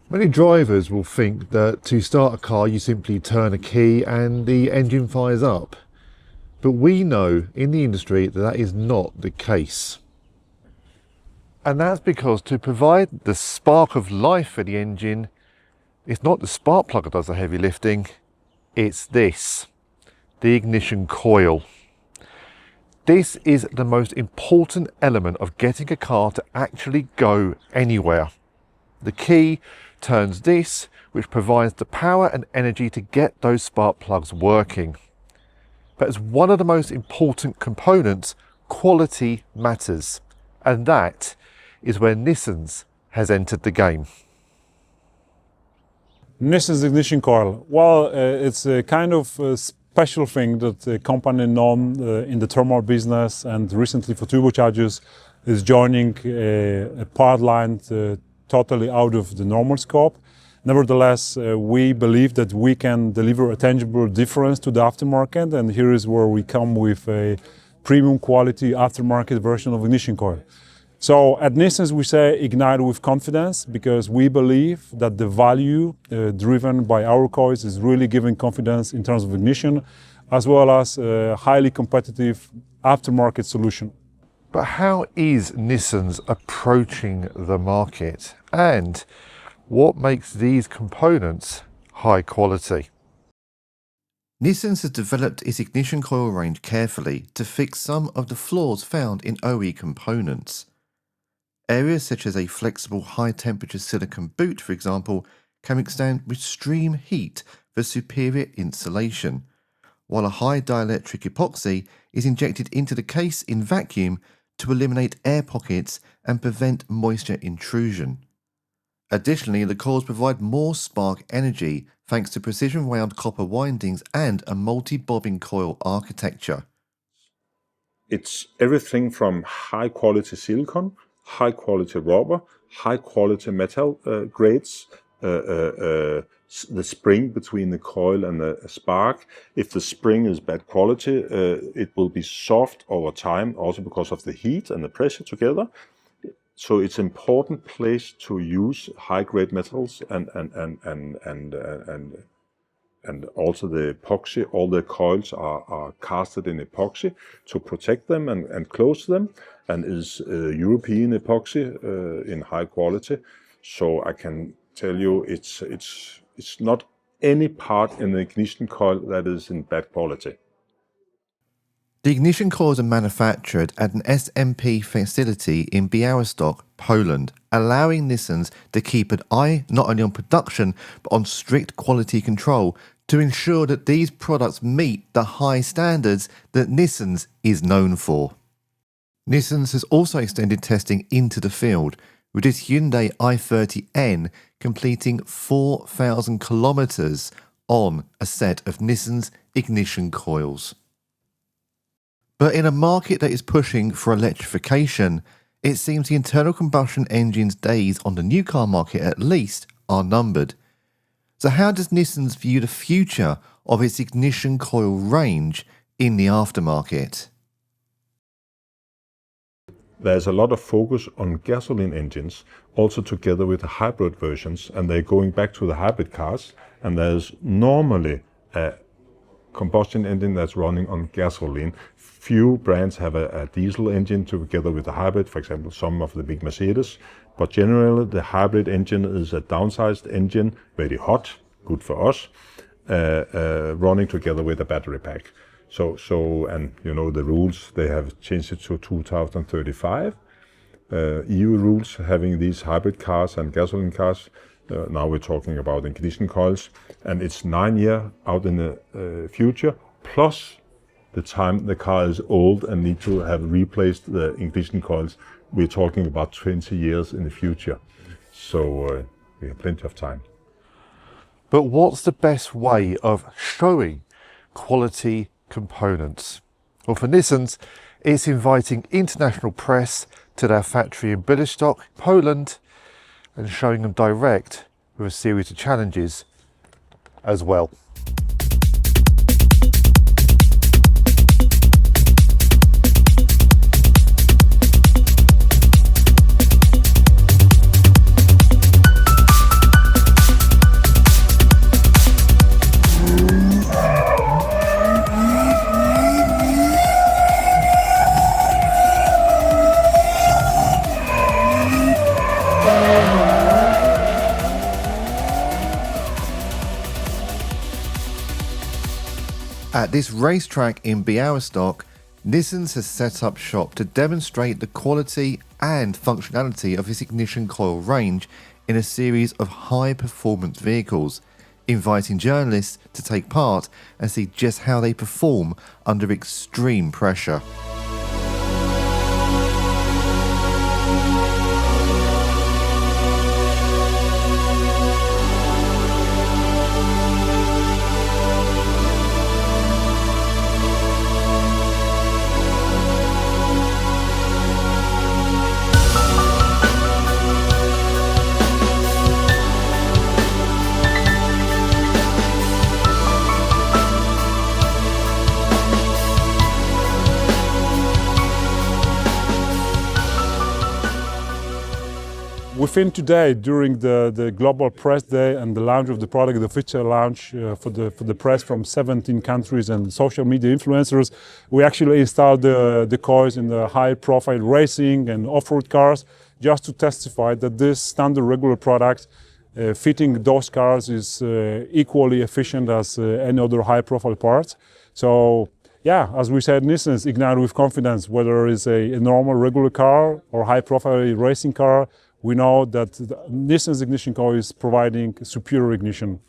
Many drivers will think that to start a car you simply turn a key and the engine fires up. But we know in the industry that that is not the case. And that's because to provide the spark of life for the engine, it's not the spark plug that does the heavy lifting, it's this, the ignition coil. This is the most important element of getting a car to actually go anywhere. The key turns this, which provides the power and energy to get those spark plugs working. But as one of the most important components, quality matters. And that is where Nissens has entered the game. Nissens ignition coil. Well, it's a kind of a special thing that the company known in the thermal business and recently for turbochargers is joining a part line totally out of the normal scope. Nevertheless, we believe that we can deliver a tangible difference to the aftermarket, and here is where we come with a premium quality aftermarket version of ignition coil. So at Nissens we say ignite with confidence, because we believe that the value driven by our coils is really giving confidence in terms of ignition, as well as a highly competitive aftermarket solution. But how is Nissens approaching the market, and what makes these components high quality? Nissens has developed its ignition coil range carefully to fix some of the flaws found in OE components. Areas such as a flexible high-temperature silicon boot, for example, can withstand extreme heat for superior insulation, while a high dielectric epoxy is injected into the case in vacuum to eliminate air pockets and prevent moisture intrusion. Additionally, the coils provide more spark energy thanks to precision wound copper windings and a multi-bobbin coil architecture. It's everything from high quality silicon, high quality rubber, high quality metal grades, the spring between the coil and the spark. If the spring is bad quality, it will be soft over time, also because of the heat and the pressure together. So it's an important place to use high grade metals and also the epoxy. All the coils are casted in epoxy to protect them and close them, and is European epoxy in high quality. So I can tell you it's not any part in the ignition coil that is in bad quality. The ignition coils are manufactured at an SMP facility in Białystok, Poland, allowing Nissens to keep an eye not only on production but on strict quality control to ensure that these products meet the high standards that Nissens is known for. Nissens has also extended testing into the field, with its Hyundai i30N completing 4,000 kilometers on a set of Nissens ignition coils. But in a market that is pushing for electrification, it seems the internal combustion engine's days on the new car market at least are numbered. So how does Nissens view the future of its ignition coil range in the aftermarket? There's a lot of focus on gasoline engines, also together with the hybrid versions, and they're going back to the hybrid cars, and there's normally a combustion engine that's running on gasoline. Few brands have a diesel engine together with a hybrid, for example, some of the big Mercedes, but generally the hybrid engine is a downsized engine, very hot, good for us, running together with a battery pack. And you know the rules, they have changed it to 2035. EU rules having these hybrid cars and gasoline cars. Now we're talking about ignition coils, and it's 9 years out in the future, plus the time the car is old and need to have replaced the ignition coils. We're talking about 20 years in the future. So we have plenty of time. But what's the best way of showing quality components? Well, for Nissens, it's inviting international press to their factory in Białystok, Poland, and showing them direct with a series of challenges as well. At this racetrack in Białystok, Nissens has set up shop to demonstrate the quality and functionality of its ignition coil range in a series of high-performance vehicles, inviting journalists to take part and see just how they perform under extreme pressure. Within today, during the global press day and the launch of the product, the official launch for the press from 17 countries and social media influencers, we actually installed the coils in the high-profile racing and off-road cars, just to testify that this standard regular product fitting those cars is equally efficient as any other high-profile parts. So, yeah, as we said, Nissens ignite with confidence, whether it's a normal regular car or high-profile racing car. We know that the Nissens ignition coil is providing superior ignition.